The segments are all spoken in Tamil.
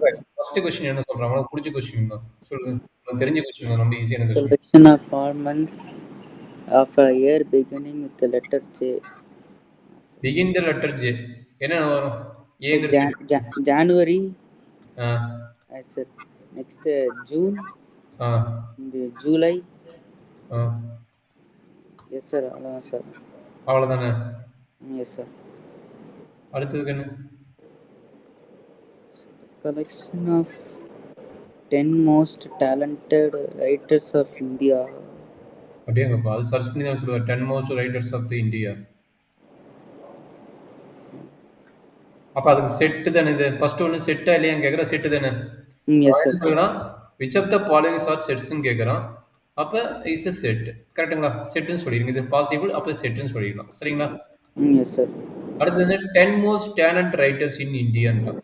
ஃபர்ஸ்ட் கொஸ்டின் என்ன சொல்றாங்க? உங்களுக்கு புடிச்ச கொஸ்டின் தான். சொல்லுங்க. உங்களுக்கு தெரிஞ்ச கொஸ்டின் தான். ரொம்ப ஈஸியான question. Selection of all months of a year beginning with the letter J. Begin the letter J. என்ன வரும்? Like ஏங்கிற செட். January. ஆ. Yes, sir. Next June. ஆ. July. ஆ. எஸ் சார், அவ்வளோதான் சார். அவ்வளோதானே? Yes sir. அடுத்ததுக்கு என்ன? Collection of 10 most talented writers of India. அப்படியேங்கப்பா, அது சர்ச் பண்ணி தான் சொல்லுவார். 10 most writers of the India. அப்ப அதுக்கு செட்டு தானே இது? ஃபர்ஸ்ட் ஒன்று செட்டா இல்லையான்னு கேட்குற செட்டு தானே? Yes sir. சொல்லுறான் which of the followings are செட்ஸ்ன்னு கேட்குறான். அப்போ இஸ் அ செட். கரெக்டுங்களா? செட்டுன்னு சொல்லிடுங்க. இது பாசிபிள், அப்போ செட்டுன்னு சொல்லிடலாம். சரிங்களா? Yes sir. அடுத்தது 10 மோஸ்ட் டேலண்ட் ரைட்டர்ஸ் இன் இந்தியான்றான்.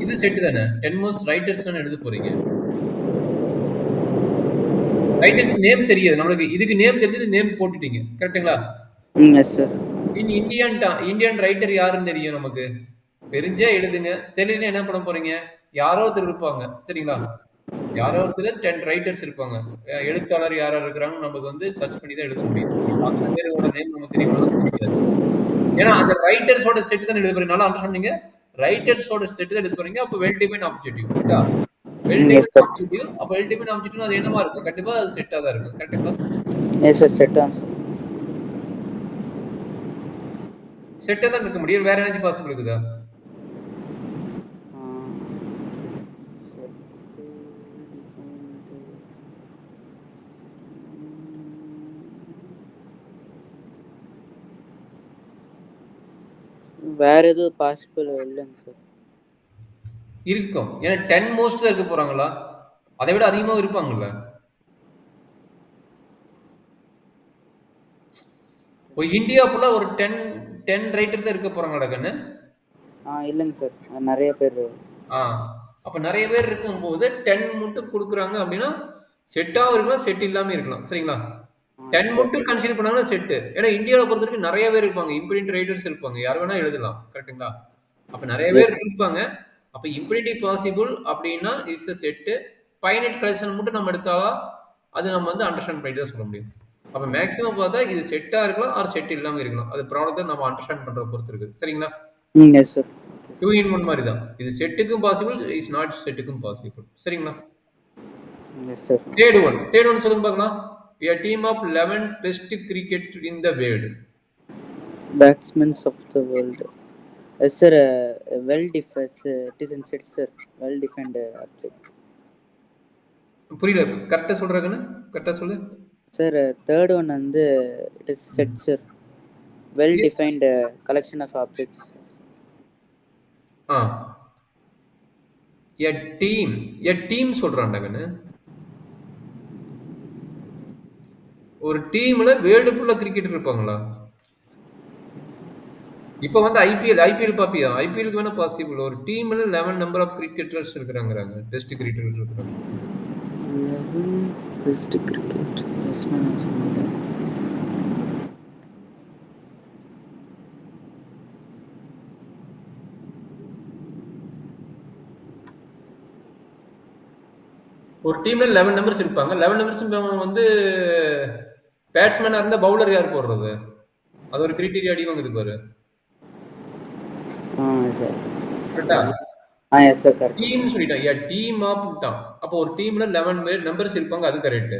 இது செட்டு தானே? 10 மோஸ்ட் ரைட்டர்ஸ் எழுத போறீங்க. ரைட்டர்ஸ் நேம் தெரியாது நம்மளுக்கு. இதுக்கு நேம் தெரிஞ்சது, நேம் போட்டுட்டீங்க. கரெக்டுங்களா? Yes sir. இந்தியன் ரைட்டர் யாருன்னு தெரியும் நமக்கு. தெரிஞ்சா எழுதுங்க. தெரியல என்ன பண்ண போறீங்க? யாரோ ஒருத்தர் இருப்பாங்க. சரிங்களா? யாரோ ஒருத்தர் 10 ரைட்டர்ஸ் இருப்பாங்க. எழுத்தாளர் யாரா இருக்கிறாங்கன்னு நமக்கு வந்து சர்ச் பண்ணி தான் எழுத முடியும். அத்தனை பேரோட நேம் நமக்கு தெரியுமா? தெரியாது. ஏன்னா அந்த ரைட்டர்ஸோட செட் தான் எழுத போறீங்க. நல்லா அண்டர்ஸ்டாண்டிங்க. ரைட்டர்ஸோட செட் தான் எழுத போறீங்க. அப்ப வெல் டிஃபைன்ட் ஆப்ஜெக்டிவ். கரெக்ட்டா? Well defined objective. அப்ப வெல் டிஃபைன்ட் ஆப்ஜெக்டிவ்னா அது என்னவா இருக்கும்? கண்டிப்பா அது செட்டா தான் இருக்கும். கரெக்ட்டுங்களா? எஸ் சார், செட்டா. செட்டா தான் இருக்க முடியும். வேற ஏதாச்சும் பாசிபிள் இருக்குதா? வேற எதுவும் பாசிபிள் இல்லைங்க சார். இருக்கும். ஏன்னா 10 மோஸ்ட் தான் இருக்க போறாங்களா? அதை விட அதிகமா இருப்பாங்கல்ல. இந்தியா ஃபுல்லா ஒரு 10 ரைட்டர் தான் இருக்க போறாங்கடா கண்ணு. இல்லைங்க சார், நிறைய பேர். அப்ப நிறைய பேர் இருக்கும்போது 10 மட்டும் கொடுக்குறாங்க அப்படின்னா செட்டாகவும் இருக்கலாம், செட் இல்லாம இருக்கலாம். சரிங்களா? 10 மட்டும் கன்சிடர் பண்ணாங்கன்னா செட்டு. ஏன்னா இந்தியாவை பொறுத்த வரைக்கும் நிறைய பேர் இருப்பாங்க. இம்பிரிண்ட் ரைட்டர்ஸ் இருப்பாங்க. யார் வேணா எழுதலாம். கரெக்ட்டுங்களா? அப்ப நிறைய பேர் இருப்பாங்க. அப்ப இம்பிரிட்டி பாசிபிள் அப்படின்னா is a set. Finite collection மட்டும் நம்ம எடுத்தாலும் அது நம்ம வந்து அண்டர்ஸ்டாண்ட் பண்ணிட்டு தான் சொல்ல முடியும். அப்ப மேக்ஸிமம் பார்த்தா இது செட்டா இருக்கலாம் ஆர் செட் இல்லாம இருக்கலாம். அது ப்ராப்ளத்தை நம்ம அண்டர்ஸ்டாண்ட் பண்ற பொறுத்து இருக்கு. சரிங்களா? Yes sir. 2 in 1 மாதிரி தான். இது செட்டுக்கும் பாசிபிள், இஸ் நாட் செட்டுக்கும் பாசிபிள். சரிங்களா? Yes sir. தேர்ட் ஒன் சொல்லுங்க பார்க்கலாம். A team of 11 best cricket in the world. Batsmen of the world. Sir, well defined. It is in set, sir. Well defined object. புரியல. கரெக்டா சொல்றாங்கன்னு? கரெக்டா சொல்லு. சார், தேர்ட் ஒன் வந்து it is set, sir. Well defined collection of objects. A team சொல்றான்டா கண்ணு. ஒரு டீம்ல வேர்ல்டு ஃபுல்லா கிரிக்கெட்டர் இருப்பாங்களா? இப்ப வந்து ஐபிஎல் பாப்பியா? ஐபிஎலுக்கு வேணா பாசிபிள். ஒரு டீம்ல 11 நம்பர் ஆஃப் கிரிக்கெட்டர்ஸ் இருக்கிறாங்கறாங்க. டெஸ்ட் கிரிக்கெட்டர்ஸ் இருக்கிறாங்க. 11 best cricket. Yes, man. ஒரு டீம்ல 11 நம்பர்ஸ் இருப்பாங்க. 11 நம்பர்ஸ் வந்து பேட்ஸ்மேனா இருந்தா பவுலர் யார் போடுறது? அது ஒரு கிரைட்டீரியா அடி வாங்குது பாரு. கரெக்ட்டா? Yes sir, correct. டீம் சொல்லிட்டான். டீம் ஆப்ட்டான். அப்போ ஒரு டீம்ல 11 பேர் நம்பர்ஸ் இருப்பாங்க. அது கரெக்ட்.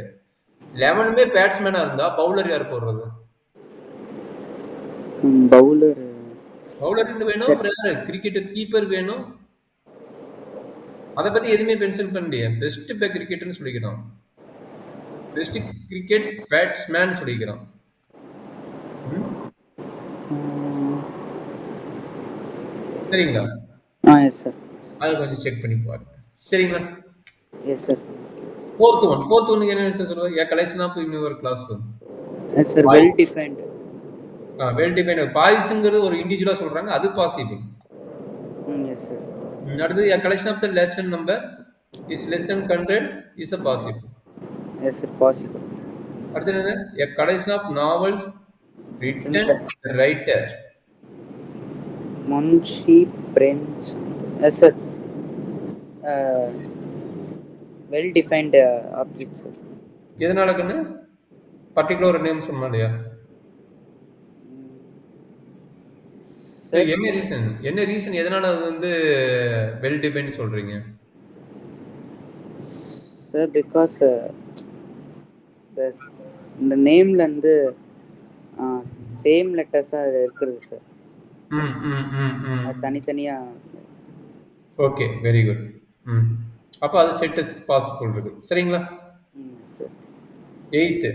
11மே பேட்ஸ்மேனா இருந்தா பவுலர் யார் போடுறது? பவுலர் வேணும். அப்புறம் யாரு? கிரிக்கெட் கீப்பர் வேணும். அதை பத்தி எதுவுமே பென்சில் பண்ணலையே. பெஸ்ட் கிரிக்கெட்னு சொல்லிக்கிறான். பெஸ்ட் கிரிக்கெட் பேட்ஸ்மேன் சொல்லிக்கிறான். சரிங்களா? Yes sir. அதை கொஞ்சம் செக் பண்ணி பாருங்க. சரிங்களா? Yes sir. ஃபோர்த் ஒன் என்ன ஆன்சர் சொல்லுவாங்க? A collection of your classroom. Yes sir, well defined. Well defined. பாய்ஸ்ங்கிறது ஒரு இண்டிவிஜுவலா சொல்றாங்க. அது பாசிபிள். Yes sir. அடுத்து a collection of the lesson number is less than 100 is a possible. Yes, possible. அடுத்து a collection of novels written writer. Munshi Premchand. Yes, sir. Well defined object sir. எதனால கண்ணு? பர்ட்டிகுலர் ஒரு நேம் சொன்னா இல்லையா? இல்ல, சார் என்ன ரீசன்? என்ன ரீசன்? எதனால அது வந்து வெல் டிஃபைன் சொல்றீங்க? சார் பிகாஸ் இந்த நேம்ல வந்து சேம் லெட்டர்ஸாக இருக்கிறது சார். ம் ம் ம் ம் அது தனித்தனியாக. Okay, very good. ம் அப்போ அது செட் இஸ் பாசிபிள் இருக்கு. சரிங்களா? Sir. Eighth,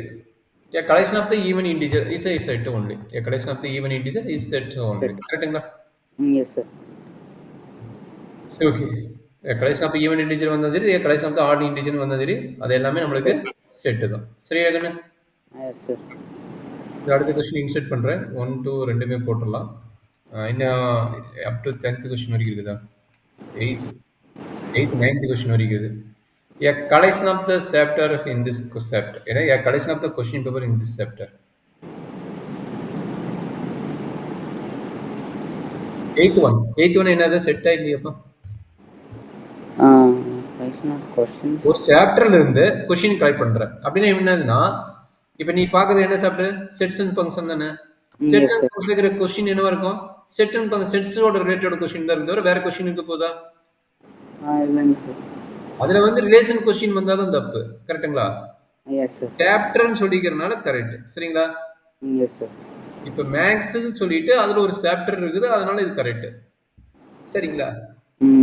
a collection of the even integer is a set only. A collection of the even integer is set only. கரெக்ட்டுங்களா? Yes sir. சரி, okay. A collection of even integer வந்தாலும் சரி, a collection of the odd integer வந்தாலும் சரி, அது எல்லாமே நம்மளுக்கு செட்டு தான். சரியா கண்ணு? Yes sir. இது அடுத்த கொஸ்டின் இன்சர்ட் பண்ணுறேன். 1, 2 ரெண்டுமே போட்டுடலாம். இன்னும் அப் டு 10th கொஸ்டின் வரைக்கும் இருக்குதா? 8th 9th கொஸ்டின் வரைக்கும் இருக்குது. A collection of the chapter in this chapter. A collection of the question paper in this chapter. 8th one என்னது? செட்டா இல்லையாப்பா? கொஸ்டின்ஸ் ஒரு சாப்டர்ல இருந்து கொஸ்டின் கலெக்ட் பண்றேன் அப்படின்னா என்னதுன்னா, இப்போ நீ பார்க்கறது என்ன சாப்டர்? செட்ஸ் அண்ட் ஃபங்க்ஷன் தானே. Set yes and sir. Function இருக்கிற கொஸ்டின் என்னவா இருக்கும்? செட் அண்ட் ஃபங்க்ஷன் செட்ஸோட ரிலேட்டட் கொஸ்டின் தான் இருக்கு, தவிர வேற கொஸ்டின் இருக்க போதா? இல்லைங்க சார். அதுல வந்து ரிலேஷன் கொஸ்டின் வந்தாதான் தப்பு. கரெக்ட்டுங்களா? Yes sir. சாப்டர்னு சொல்லிக்கிறனால கரெக்ட். சரிங்களா? Yes sir. இப்போ மேக்ஸ் சொல்லிட்டு அதுல ஒரு சாப்டர் இருக்குது, அதனால இது கரெக்ட். சரிங்களா?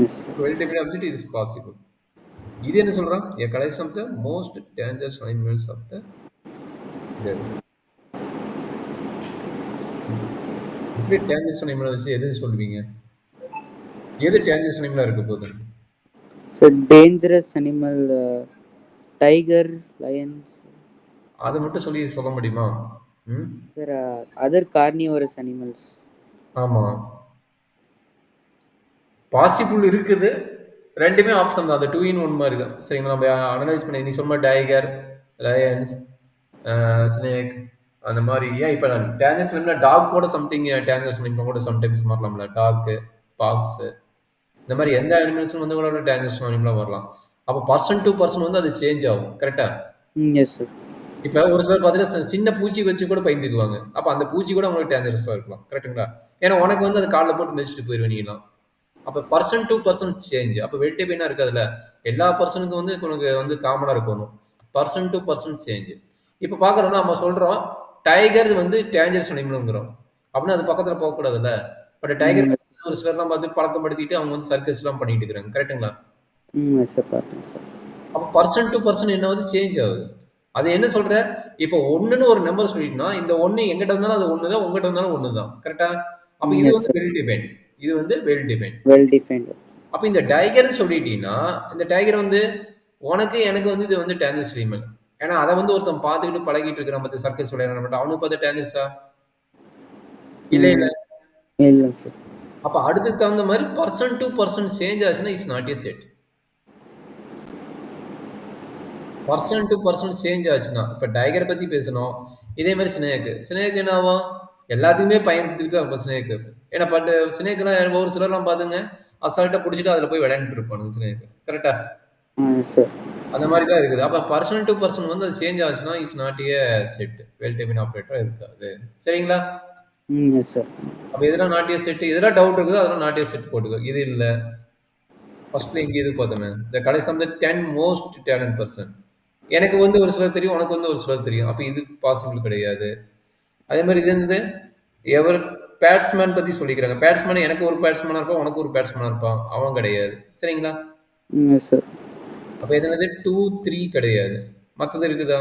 Yes sir. Well defined object is possible. இது என்ன சொல்றான்? A collection of the most dangerous animals of the world. இப்படி டேஞ்சர்ஸ் அனிமலை வச்சு எது சொல்லுவீங்க? எது டேஞ்சர்ஸ் அனிமலா இருக்க போகுது? Sir dangerous animal tiger, Lions. அதை மட்டும் சொல்ல முடியுமா? ம் சார் அதர் கார்னிவோரஸ் அனிமல்ஸ். ஆமாம், பாசிபிள் இருக்குது. ரெண்டுமே ஆப்ஷன் தான். அது 2 in 1 மாதிரி தான். சரிங்களா? நம்ம அனலைஸ் பண்ணி நீ சொன்ன டைகர், லயன்ஸ், ஸ்னேக் அந்த மாதிரி. ஏன் இப்போ நான் டேஞ்சர்ஸ் அனிமல் டாக் கூட சம்திங் டேஞ்சர்ஸ் அனிமல் கூட சம்டைம்ஸ் மாறலாம்ல. டாக்கு, பாக்ஸு, இந்த மாதிரி எந்த அனிமல்ஸும் வந்து கூட டேஞ்சர்ஸ் அனிமலாக வரலாம். அப்போ பர்சன் டு பர்சன் வந்து அது சேஞ்ச் ஆகும். கரெக்டா? S sir. இப்போ ஒரு சிலர் பார்த்தீங்கன்னா சின்ன பூச்சி வச்சு கூட பயந்துக்குவாங்க. அப்போ அந்த பூச்சி கூட உங்களுக்கு டேஞ்சரஸாக இருக்கலாம். கரெக்ட்டுங்களா? ஏன்னா உனக்கு வந்து அது காலில் போட்டு மிதிச்சுட்டு போயிடுவேன் நீலாம். அப்போ பர்சன் டு பர்சன் சேஞ்ச். அப்போ வெல்டிபைனாக இருக்காதுல்ல. எல்லா பர்சனுக்கும் வந்து உனக்கு வந்து காமனாக இருக்கணும். Person to person change. இப்போ பார்க்குறோம்னா நம்ம சொல்கிறோம் டைகர் வந்து டேஞ்சரஸ் அனிமலுங்கிறோம். அப்படின்னா அது பக்கத்தில் போகக்கூடாதுல்ல. பட் டைகர் ஒரு சிலர்லாம் பார்த்து பழக்கப்படுத்திட்டு அவங்க வந்து சர்க்கஸ்லாம் பண்ணிட்டு இருக்கிறாங்க. கரெக்ட்டுங்களா? Yes sir. பார்த்தேன் சார். அப்போ பர்சன் டு பர்சன் என்ன வந்து சேஞ்ச் ஆகுது. அது என்ன சொல்ற? இப்போ 1ன்னு ஒரு நம்பர் சொல்லிட்டுனா இந்த 1 எங்கிட்ட இருந்தாலும் அது 1 தான், உங்ககிட்ட இருந்தாலும் 1 தான். கரெக்டா? அப்போ இது வந்து வெல் டிஃபைன். இது வந்து வெல் டிஃபைன். Well defined. அப்போ இந்த டைகர்னு சொல்லிட்டீங்கன்னா இந்த டைகர் வந்து உனக்கு எனக்கு வந்து இது வந்து டேஞ்சரஸ் அனிமல். ஏன்னா அதை வந்து ஒருத்தன் பார்த்துக்கிட்டு பழகிட்டு இருக்கிறான். மற்ற சர்க்கஸ் விளையாடுற அவனுக்கு பார்த்து டேஞ்சரஸா? இல்லை இல்லை. இல்லை சார். அப்போ அடுத்து தகுந்த மாதிரி பர்சன் டு பர்சன் சேஞ்ச் ஆச்சுன்னா is not a set. Person to person change ஆச்சுன்னா இப்போ டைகரை பற்றி பேசணும். இதே மாதிரி ஸ்னேக் என்ன ஆகும்? எல்லாத்துக்குமே பயந்துட்டு தான் இருக்கும் ஸ்னேக். ஏன்னா பட் ஸ்னேக்லாம் ஒரு சிலர்லாம் பார்த்துங்க அசால்ட்டாக பிடிச்சிட்டு அதில் போய் விளையாண்டுட்டு இருப்பானுங்க ஸ்னேக். கரெக்டா? சார். அந்த மாதிரி தான் இருக்குது. அப்போ பர்சன் டு பர்சன் வந்து அது சேஞ்ச் ஆச்சுன்னா is not a set. Well define ஆப்ரேட்டராக இருக்காது. சரிங்களா? Yes sir. அப்போ இதெல்லாம் நாட் ஏ செட். இதெல்லாம் டவுட் இருக்குது, அதெல்லாம் நாட் ஏ செட் போட்டுக்கோ. இது இல்லை. ஃபர்ஸ்ட்ல இங்கே இது பார்த்தோமே இந்த கடைசி வந்து 10 மோஸ்ட் டேலண்ட் பர்சன். எனக்கு வந்து ஒரு சிலர் தெரியும், உனக்கு வந்து ஒரு சிலர் தெரியும். அப்போ இது பாசிபிள் கிடையாது. அதே மாதிரி இது வந்து எவர் பேட்ஸ்மேன் பற்றி சொல்லிக்கிறாங்க. பேட்ஸ்மேன் எனக்கு ஒரு பேட்ஸ்மேனாக இருப்பான், உனக்கு ஒரு பேட்ஸ்மேனாக இருப்பான். அவன் கிடையாது. சரிங்களா? Yes sir. அப்போ இது வந்து 2, 3 கிடையாது. மற்றது இருக்குதா?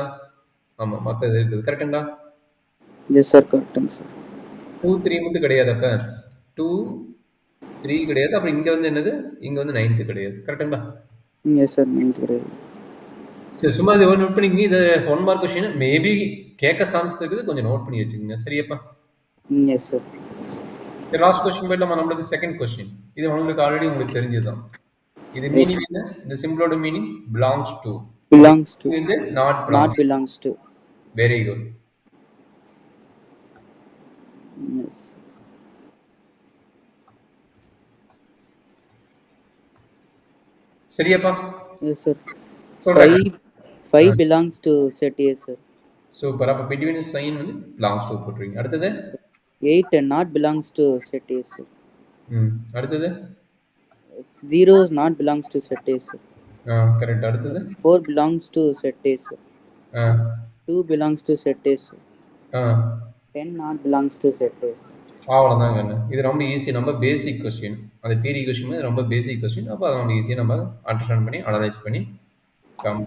ஆமாம், மற்றது இருக்குது. கரெக்டுங்களா? Yes sir. கரெக்டுங்க சார். 2, 3 மட்டும் கிடையாது. அப்போ 2, 3 கிடையாது. அப்புறம் இங்கே வந்து என்னது? இங்கே வந்து 9th கிடையாது. கரெக்டுங்களா? Yes sir. 9th கிடையாது. சரி, சும்மா இது நோட் பண்ணிக்கங்க. இது 1 மார்க் கொஸ்டின். மேபி கேட்க சான்ஸ் இருக்குது. கொஞ்சம் நோட் பண்ணி வச்சுக்கோங்க. சரியாப்பா? Yes sir. லாஸ்ட் கொஸ்டின் போயிடலாமா? நம்மளுக்கு செகண்ட் கொஸ்டின். இது உங்களுக்கு ஆல்ரெடி உங்களுக்கு தெரிஞ்சதுதான். இது மீனிங் என்ன? இந்த சிம்பிளோட meaning belongs to. Belongs to. இது not Not belongs to. Very good. Yes. சரியாப்பா? Yes, sir. சொல்றேன். 5 belongs to set A, sir. Super. அப்ப பிட்வீன் சைன் வந்து பிலாங்ஸ் டூ போட்டுருவீங்க. அடுத்தது? Yes, sir. 8 not belongs to set A, sir. அடுத்தது? 0 not belongs to set A, sir. Correct. அடுத்தது? 4 belongs to set A, sir. Ah, 2 belongs to set A, sir. Ah. 10 not belongs to set A, sir. அவ்வளோதாங்க. இது ரொம்ப ஈஸி. ரொம்ப பேசிக் கொஸ்டின். அந்த தியரி கொஸ்டின் ரொம்ப பேசிக் கொஸ்டின். அப்ப அத நம்ம ஈஸியா நம்ம அண்டர்ஸ்டாண்ட் பண்ணி, அனலைஸ் பண்ணி கம்